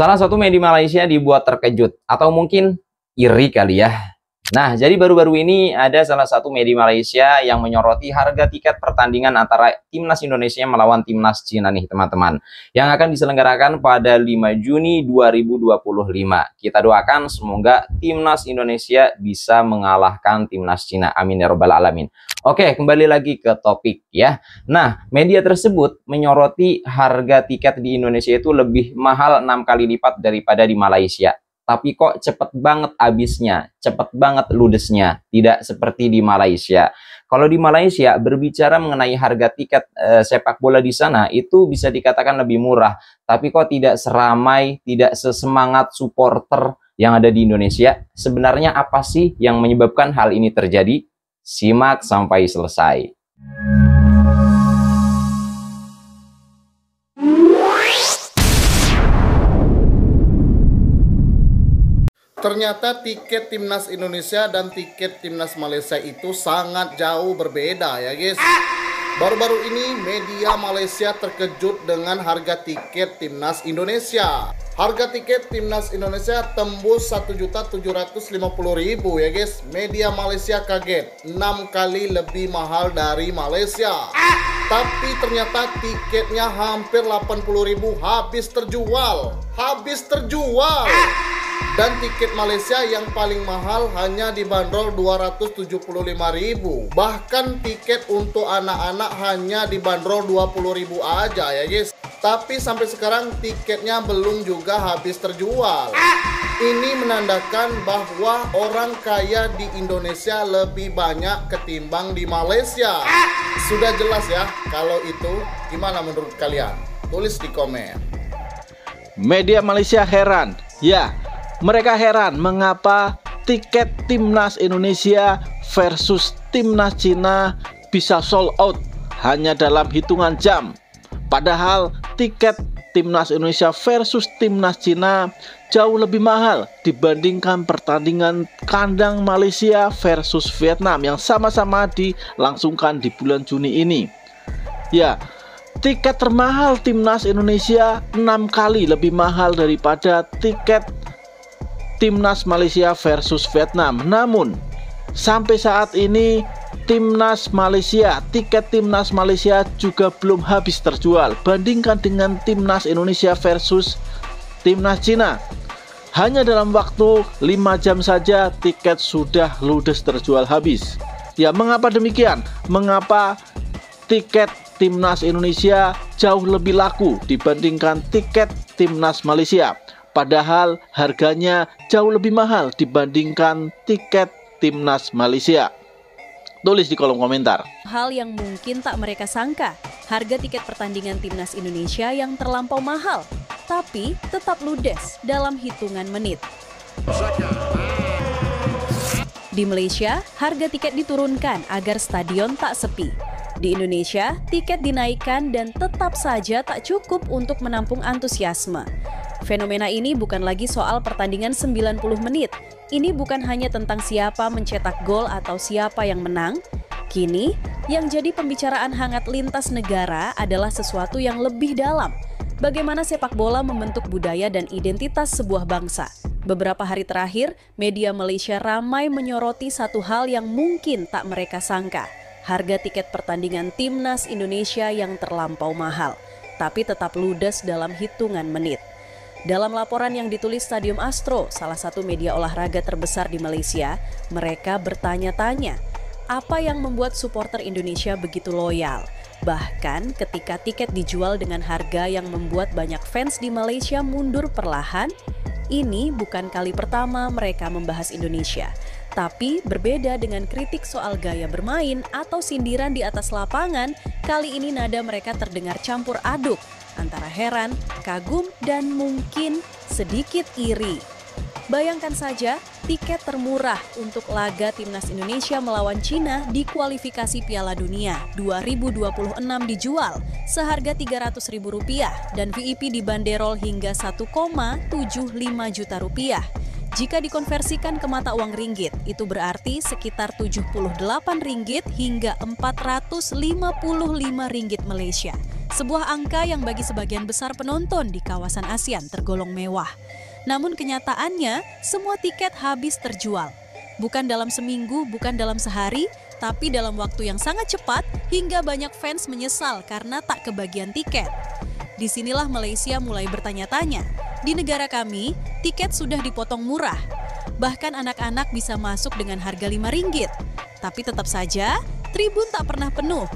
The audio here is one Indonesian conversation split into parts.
Salah satu media Malaysia dibuat terkejut atau mungkin iri kali ya. Nah, jadi baru-baru ini ada salah satu media Malaysia yang menyoroti harga tiket pertandingan antara Timnas Indonesia melawan Timnas Cina nih teman-teman, yang akan diselenggarakan pada 5 Juni 2025. Kita doakan semoga Timnas Indonesia bisa mengalahkan Timnas Cina. Amin ya robbal alamin. Oke, kembali lagi ke topik ya. Nah, media tersebut menyoroti harga tiket di Indonesia itu lebih mahal 6 kali lipat daripada di Malaysia. Tapi kok cepet banget habisnya, cepet banget ludesnya, tidak seperti di Malaysia. Kalau di Malaysia berbicara mengenai harga tiket sepak bola di sana itu bisa dikatakan lebih murah, tapi kok tidak seramai, tidak sesemangat supporter yang ada di Indonesia. Sebenarnya apa sih yang menyebabkan hal ini terjadi? Simak sampai selesai. Ternyata tiket Timnas Indonesia dan tiket Timnas Malaysia itu sangat jauh berbeda ya guys. Baru-baru ini media Malaysia terkejut dengan harga tiket Timnas Indonesia. Harga tiket Timnas Indonesia tembus 1.750.000 ya guys. Media Malaysia kaget, 6 kali lebih mahal dari Malaysia. Tapi ternyata tiketnya hampir 80.000 habis terjual. Dan tiket Malaysia yang paling mahal hanya dibanderol 275.000. Bahkan tiket untuk anak-anak hanya dibanderol 20.000 aja ya guys. Tapi sampai sekarang tiketnya belum juga habis terjual. Ini menandakan bahwa orang kaya di Indonesia lebih banyak ketimbang di Malaysia. Sudah jelas ya kalau itu. Gimana menurut kalian? Tulis di komen. Media Malaysia heran. Ya, mereka heran mengapa tiket Timnas Indonesia versus Timnas Cina bisa sold out hanya dalam hitungan jam. Padahal tiket Timnas Indonesia versus Timnas Cina jauh lebih mahal dibandingkan pertandingan kandang Malaysia versus Vietnam yang sama-sama dilangsungkan di bulan Juni ini. Ya, tiket termahal Timnas Indonesia 6 kali lebih mahal daripada tiket Timnas Malaysia versus Vietnam. Namun sampai saat ini tiket Timnas Malaysia juga belum habis terjual. Bandingkan dengan Timnas Indonesia versus Timnas Cina, hanya dalam waktu 5 jam saja tiket sudah ludes terjual habis. Ya, mengapa demikian? Mengapa tiket Timnas Indonesia jauh lebih laku dibandingkan tiket Timnas Malaysia? Padahal harganya jauh lebih mahal dibandingkan tiket Timnas Malaysia. Tulis di kolom komentar. Hal yang mungkin tak mereka sangka, harga tiket pertandingan Timnas Indonesia yang terlampau mahal, tapi tetap ludes dalam hitungan menit. Di Malaysia, harga tiket diturunkan agar stadion tak sepi. Di Indonesia, tiket dinaikkan dan tetap saja tak cukup untuk menampung antusiasme. Fenomena ini bukan lagi soal pertandingan 90 menit. Ini bukan hanya tentang siapa mencetak gol atau siapa yang menang. Kini, yang jadi pembicaraan hangat lintas negara adalah sesuatu yang lebih dalam. Bagaimana sepak bola membentuk budaya dan identitas sebuah bangsa. Beberapa hari terakhir, media Malaysia ramai menyoroti satu hal yang mungkin tak mereka sangka. Harga tiket pertandingan Timnas Indonesia yang terlampau mahal, tapi tetap ludes dalam hitungan menit. Dalam laporan yang ditulis Stadium Astro, salah satu media olahraga terbesar di Malaysia, mereka bertanya-tanya, apa yang membuat supporter Indonesia begitu loyal? Bahkan ketika tiket dijual dengan harga yang membuat banyak fans di Malaysia mundur perlahan, ini bukan kali pertama mereka membahas Indonesia. Tapi berbeda dengan kritik soal gaya bermain atau sindiran di atas lapangan, kali ini nada mereka terdengar campur aduk antara heran, kagum, dan mungkin sedikit iri. Bayangkan saja, tiket termurah untuk laga Timnas Indonesia melawan Cina di kualifikasi Piala Dunia 2026 dijual seharga Rp300.000 dan VIP dibanderol hingga Rp1,75 juta. Jika dikonversikan ke mata uang ringgit, itu berarti sekitar Rp78 hingga Rp455 Malaysia. Sebuah angka yang bagi sebagian besar penonton di kawasan ASEAN tergolong mewah. Namun kenyataannya, semua tiket habis terjual. Bukan dalam seminggu, bukan dalam sehari, tapi dalam waktu yang sangat cepat hingga banyak fans menyesal karena tak kebagian tiket. Disinilah Malaysia mulai bertanya-tanya, di negara kami, tiket sudah dipotong murah. Bahkan anak-anak bisa masuk dengan harga RM5. Tapi tetap saja, tribun tak pernah penuh.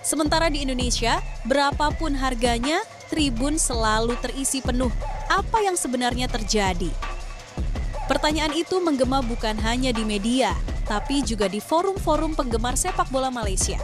Sementara di Indonesia, berapapun harganya, tribun selalu terisi penuh. Apa yang sebenarnya terjadi? Pertanyaan itu menggema bukan hanya di media, tapi juga di forum-forum penggemar sepak bola Malaysia.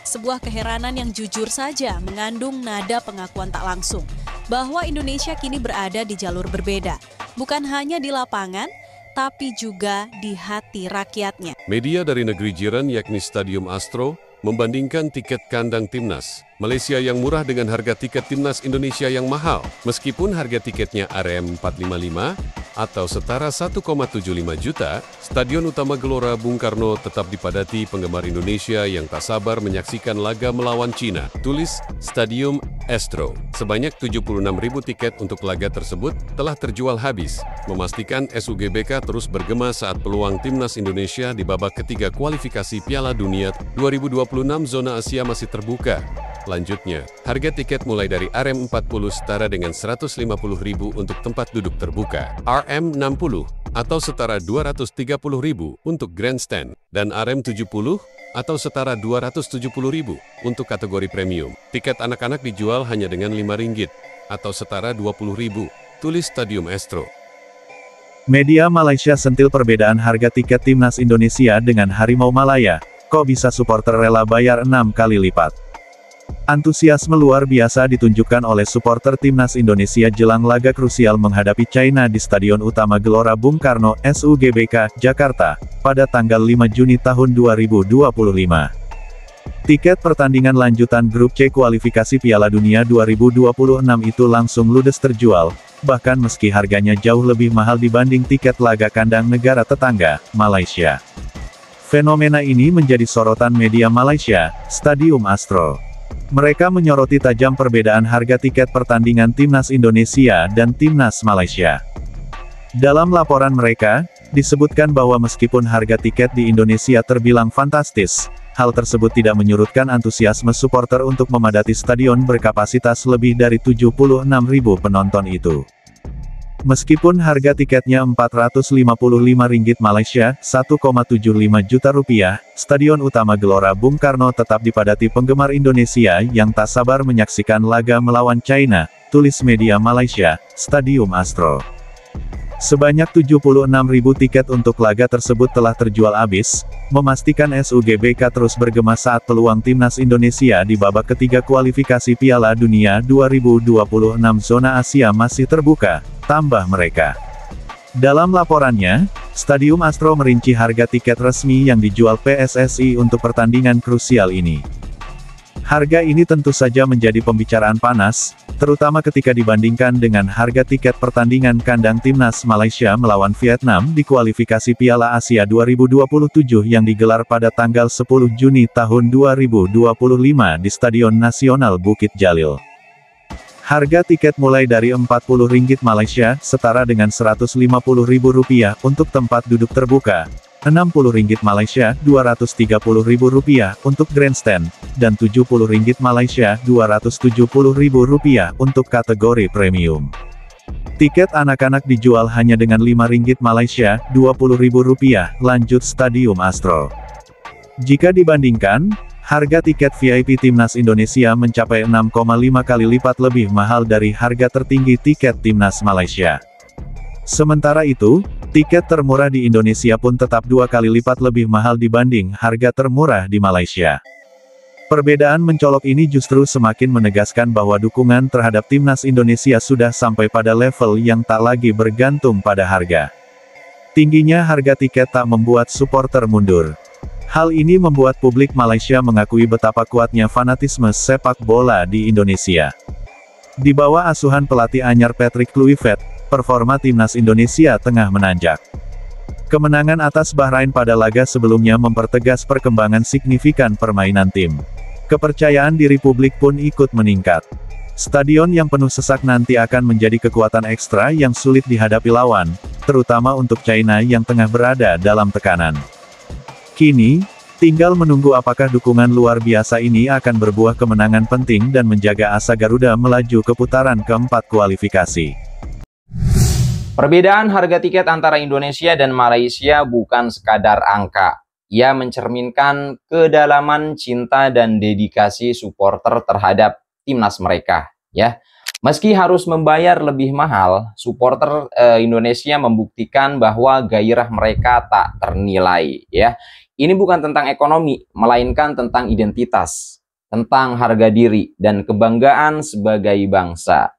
Sebuah keheranan yang jujur saja mengandung nada pengakuan tak langsung, bahwa Indonesia kini berada di jalur berbeda. Bukan hanya di lapangan, tapi juga di hati rakyatnya. Media dari negeri jiran yakni Stadium Astro membandingkan tiket kandang timnas Malaysia yang murah dengan harga tiket timnas Indonesia yang mahal. Meskipun harga tiketnya RM455 atau setara 1,75 juta, Stadion Utama Gelora Bung Karno tetap dipadati penggemar Indonesia yang tak sabar menyaksikan laga melawan Cina. Tulis Stadium Astro. Sebanyak 76.000 tiket untuk laga tersebut telah terjual habis, memastikan SUGBK terus bergema saat peluang timnas Indonesia di babak ketiga kualifikasi Piala Dunia 2026 zona Asia masih terbuka. Lanjutnya, harga tiket mulai dari RM40 setara dengan 150.000 untuk tempat duduk terbuka, RM60 atau setara 230.000 untuk grandstand, dan RM70 atau setara 270.000 untuk kategori premium. Tiket anak-anak dijual hanya dengan RM5 atau setara 20.000, tulis Stadium Astro. Media Malaysia sentil perbedaan harga tiket timnas Indonesia dengan Harimau Malaya. Kok bisa supporter rela bayar 6 kali lipat? Antusiasme luar biasa ditunjukkan oleh supporter timnas Indonesia jelang laga krusial menghadapi China di Stadion Utama Gelora Bung Karno, SUGBK, Jakarta, pada tanggal 5 Juni tahun 2025. Tiket pertandingan lanjutan Grup C kualifikasi Piala Dunia 2026 itu langsung ludes terjual, bahkan meski harganya jauh lebih mahal dibanding tiket laga kandang negara tetangga, Malaysia. Fenomena ini menjadi sorotan media Malaysia, Stadium Astro. Mereka menyoroti tajam perbedaan harga tiket pertandingan timnas Indonesia dan timnas Malaysia. Dalam laporan mereka, disebutkan bahwa meskipun harga tiket di Indonesia terbilang fantastis, hal tersebut tidak menyurutkan antusiasme supporter untuk memadati stadion berkapasitas lebih dari 76.000 penonton itu. Meskipun harga tiketnya Rp455 Malaysia, 1,75 juta rupiah, Stadion Utama Gelora Bung Karno tetap dipadati penggemar Indonesia yang tak sabar menyaksikan laga melawan China, tulis media Malaysia, Stadium Astro. Sebanyak 76.000 tiket untuk laga tersebut telah terjual habis, memastikan SUGBK terus bergema saat peluang timnas Indonesia di babak ketiga kualifikasi Piala Dunia 2026 zona Asia masih terbuka, tambah mereka. Dalam laporannya, Stadium Astro merinci harga tiket resmi yang dijual PSSI untuk pertandingan krusial ini. Harga ini tentu saja menjadi pembicaraan panas, terutama ketika dibandingkan dengan harga tiket pertandingan kandang timnas Malaysia melawan Vietnam di kualifikasi Piala Asia 2027 yang digelar pada tanggal 10 Juni tahun 2025 di Stadion Nasional Bukit Jalil. Harga tiket mulai dari Rp40 Malaysia, setara dengan Rp150.000 untuk tempat duduk terbuka, Rp60 Malaysia, Rp230.000 untuk grandstand, dan Rp70 Malaysia, Rp270.000 untuk kategori premium. Tiket anak-anak dijual hanya dengan Rp5 Malaysia, Rp20.000, lanjut Stadium Astro. Jika dibandingkan, harga tiket VIP Timnas Indonesia mencapai 6,5 kali lipat lebih mahal dari harga tertinggi tiket Timnas Malaysia. Sementara itu, tiket termurah di Indonesia pun tetap 2 kali lipat lebih mahal dibanding harga termurah di Malaysia. Perbedaan mencolok ini justru semakin menegaskan bahwa dukungan terhadap Timnas Indonesia sudah sampai pada level yang tak lagi bergantung pada harga. Tingginya harga tiket tak membuat supporter mundur. Hal ini membuat publik Malaysia mengakui betapa kuatnya fanatisme sepak bola di Indonesia. Di bawah asuhan pelatih anyar Patrick Kluivert, performa timnas Indonesia tengah menanjak. Kemenangan atas Bahrain pada laga sebelumnya mempertegas perkembangan signifikan permainan tim. Kepercayaan diri publik pun ikut meningkat. Stadion yang penuh sesak nanti akan menjadi kekuatan ekstra yang sulit dihadapi lawan, terutama untuk China yang tengah berada dalam tekanan. Kini, tinggal menunggu apakah dukungan luar biasa ini akan berbuah kemenangan penting dan menjaga asa Garuda melaju ke putaran keempat kualifikasi. Perbedaan harga tiket antara Indonesia dan Malaysia bukan sekadar angka. Ia mencerminkan kedalaman cinta dan dedikasi supporter terhadap timnas mereka, ya. Meski harus membayar lebih mahal, supporter Indonesia membuktikan bahwa gairah mereka tak ternilai, ya. Ini bukan tentang ekonomi, melainkan tentang identitas, tentang harga diri dan kebanggaan sebagai bangsa.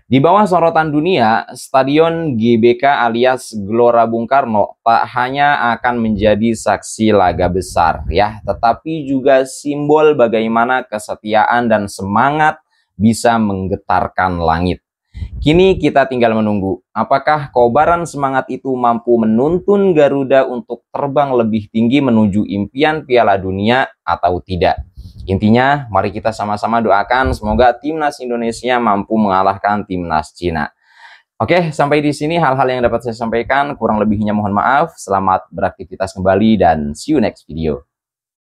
Di bawah sorotan dunia, Stadion GBK alias Gelora Bung Karno tak hanya akan menjadi saksi laga besar, ya, tetapi juga simbol bagaimana kesetiaan dan semangat bisa menggetarkan langit. Kini kita tinggal menunggu, apakah kobaran semangat itu mampu menuntun Garuda untuk terbang lebih tinggi menuju impian Piala Dunia atau tidak. Intinya, mari kita sama-sama doakan semoga timnas Indonesia mampu mengalahkan timnas Cina. Oke, sampai di sini hal-hal yang dapat saya sampaikan. Kurang lebihnya mohon maaf. Selamat beraktivitas kembali dan see you next video.